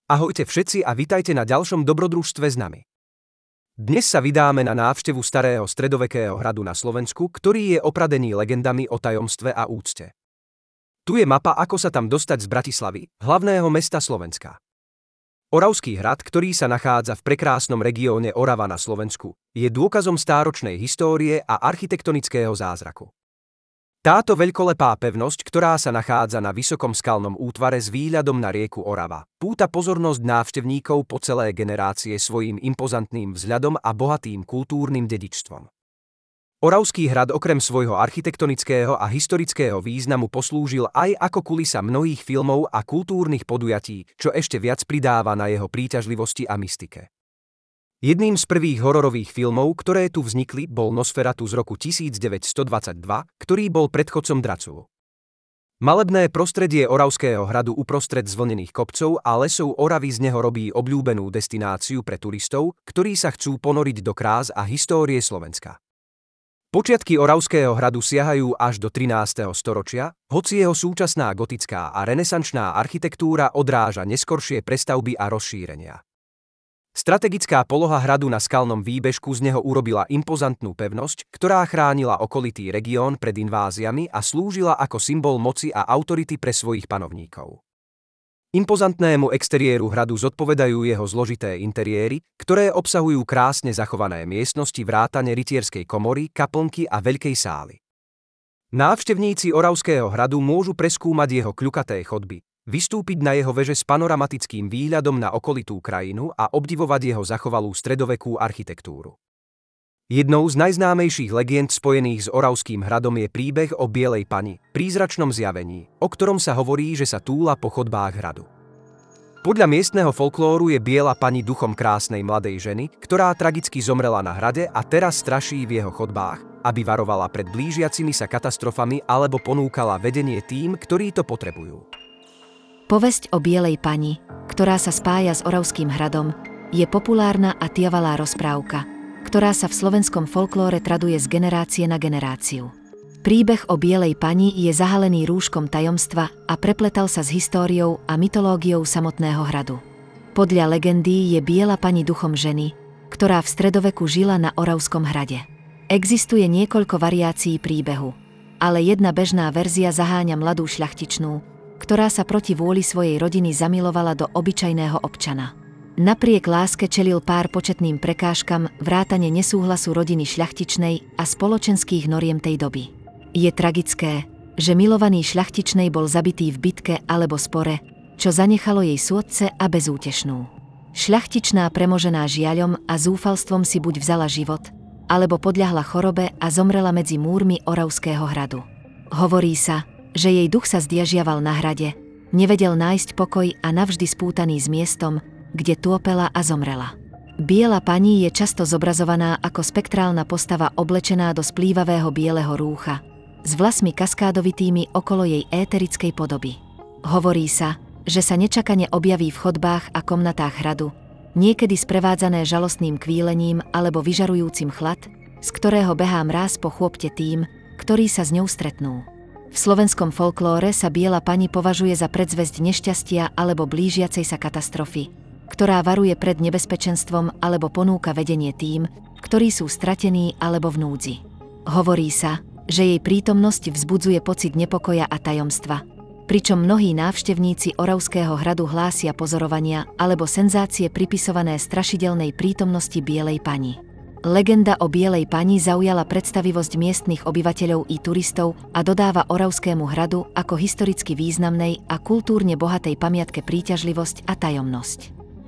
Ahojte všetci a vitajte na ďalšom dobrodružstve s nami. Dnes sa vydáme na návštevu starého stredovekého hradu na Slovensku, ktorý je opradený legendami o tajomstve a úcte. Tu je mapa, ako sa tam dostať z Bratislavy, hlavného mesta Slovenska. Oravský hrad, ktorý sa nachádza v prekrásnom regióne Orava na Slovensku, je dôkazom stáročnej histórie a architektonického zázraku. Táto veľkolepá pevnosť, ktorá sa nachádza na vysokom skalnom útvare s výhľadom na rieku Orava, púta pozornosť návštevníkov po celé generácie svojím impozantným vzhľadom a bohatým kultúrnym dedičstvom. Oravský hrad okrem svojho architektonického a historického významu poslúžil aj ako kulisa mnohých filmov a kultúrnych podujatí, čo ešte viac pridáva na jeho príťažlivosti a mystike. Jedným z prvých hororových filmov, ktoré tu vznikli, bol Nosferatu z roku 1922, ktorý bol predchodcom Draculu. Malebné prostredie Oravského hradu uprostred zvlnených kopcov a lesov Oravy z neho robí obľúbenú destináciu pre turistov, ktorí sa chcú ponoriť do krás a histórie Slovenska. Počiatky Oravského hradu siahajú až do 13. storočia, hoci jeho súčasná gotická a renesančná architektúra odráža neskoršie prestavby a rozšírenia. Strategická poloha hradu na skalnom výbežku z neho urobila impozantnú pevnosť, ktorá chránila okolitý región pred inváziami a slúžila ako symbol moci a autority pre svojich panovníkov. Impozantnému exteriéru hradu zodpovedajú jeho zložité interiéry, ktoré obsahujú krásne zachované miestnosti vrátane rytierskej komory, kaplnky a veľkej sály. Návštevníci Oravského hradu môžu preskúmať jeho kľukaté chodby, vystúpiť na jeho veže s panoramatickým výhľadom na okolitú krajinu a obdivovať jeho zachovalú stredovekú architektúru. Jednou z najznámejších legend spojených s Oravským hradom je príbeh o Bielej pani, prízračnom zjavení, o ktorom sa hovorí, že sa túla po chodbách hradu. Podľa miestneho folklóru je Biela pani duchom krásnej mladej ženy, ktorá tragicky zomrela na hrade a teraz straší v jeho chodbách, aby varovala pred blížiacimi sa katastrofami alebo ponúkala vedenie tým, ktorí to potrebujú. Povesť o Bielej pani, ktorá sa spája s Oravským hradom, je populárna a tiavalá rozprávka, ktorá sa v slovenskom folklóre traduje z generácie na generáciu. Príbeh o Bielej pani je zahalený rúškom tajomstva a prepletal sa s históriou a mytológiou samotného hradu. Podľa legendy je Biela pani duchom ženy, ktorá v stredoveku žila na Oravskom hrade. Existuje niekoľko variácií príbehu, ale jedna bežná verzia zaháňa mladú šľachtičnú, ktorá sa proti vôli svojej rodiny zamilovala do obyčajného občana. Napriek láske čelil pár početným prekážkam vrátane nesúhlasu rodiny šľachtičnej a spoločenských noriem tej doby. Je tragické, že milovaný šľachtičnej bol zabitý v bitke alebo spore, čo zanechalo jej sôdce a bezútešnú. Šľachtičná premožená žiaľom a zúfalstvom si buď vzala život, alebo podľahla chorobe a zomrela medzi múrmi Oravského hradu. Hovorí sa, že jej duch sa zdiežiaval na hrade, nevedel nájsť pokoj a navždy spútaný s miestom, kde tôpela a zomrela. Biela pani je často zobrazovaná ako spektrálna postava oblečená do splývavého bieleho rúcha, s vlasmi kaskádovitými okolo jej éterickej podoby. Hovorí sa, že sa nečakane objaví v chodbách a komnatách hradu, niekedy sprevádzané žalostným kvílením alebo vyžarujúcim chlad, z ktorého behá mráz po chôpte tým, ktorí sa s ňou stretnú. V slovenskom folklóre sa Biela pani považuje za predzvesť nešťastia alebo blížiacej sa katastrofy, ktorá varuje pred nebezpečenstvom alebo ponúka vedenie tým, ktorí sú stratení alebo v núdzi. Hovorí sa, že jej prítomnosť vzbudzuje pocit nepokoja a tajomstva, pričom mnohí návštevníci Oravského hradu hlásia pozorovania alebo senzácie pripisované strašidelnej prítomnosti Bielej pani. Legenda o Bielej pani zaujala predstavivosť miestnych obyvateľov i turistov a dodáva Oravskému hradu ako historicky významnej a kultúrne bohatej pamiatke príťažlivosť a tajomnosť.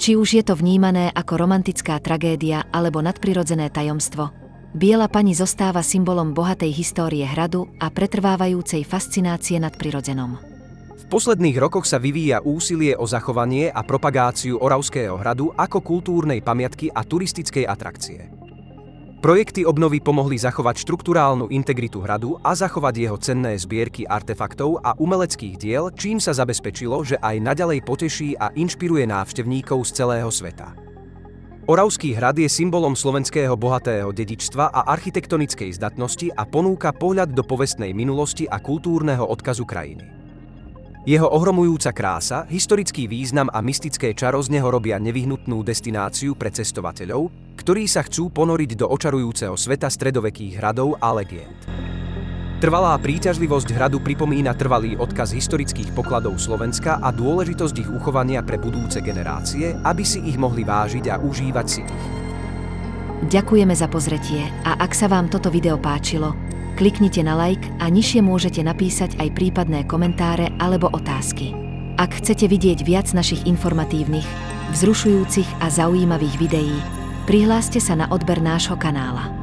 Či už je to vnímané ako romantická tragédia alebo nadprirodzené tajomstvo, Biela pani zostáva symbolom bohatej histórie hradu a pretrvávajúcej fascinácie nad prirodzenom. V posledných rokoch sa vyvíja úsilie o zachovanie a propagáciu Oravského hradu ako kultúrnej pamiatky a turistickej atrakcie. Projekty obnovy pomohli zachovať štrukturálnu integritu hradu a zachovať jeho cenné zbierky artefaktov a umeleckých diel, čím sa zabezpečilo, že aj naďalej poteší a inšpiruje návštevníkov z celého sveta. Oravský hrad je symbolom slovenského bohatého dedičstva a architektonickej zdatnosti a ponúka pohľad do povestnej minulosti a kultúrneho odkazu krajiny. Jeho ohromujúca krása, historický význam a mystické čaro z neho robia nevyhnutnú destináciu pre cestovateľov, ktorí sa chcú ponoriť do očarujúceho sveta stredovekých hradov a legend. Trvalá príťažlivosť hradu pripomína trvalý odkaz historických pokladov Slovenska a dôležitosť ich uchovania pre budúce generácie, aby si ich mohli vážiť a užívať si ich. Ďakujeme za pozretie a ak sa vám toto video páčilo, kliknite na like a nižšie môžete napísať aj prípadné komentáre alebo otázky. Ak chcete vidieť viac našich informatívnych, vzrušujúcich a zaujímavých videí, prihláste sa na odber nášho kanála.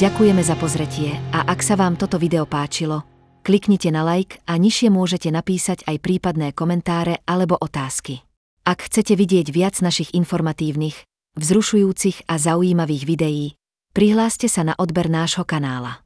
Ďakujeme za pozretie a ak sa vám toto video páčilo, kliknite na like a nižšie môžete napísať aj prípadné komentáre alebo otázky. Ak chcete vidieť viac našich informatívnych, vzrušujúcich a zaujímavých videí, prihláste sa na odber nášho kanála.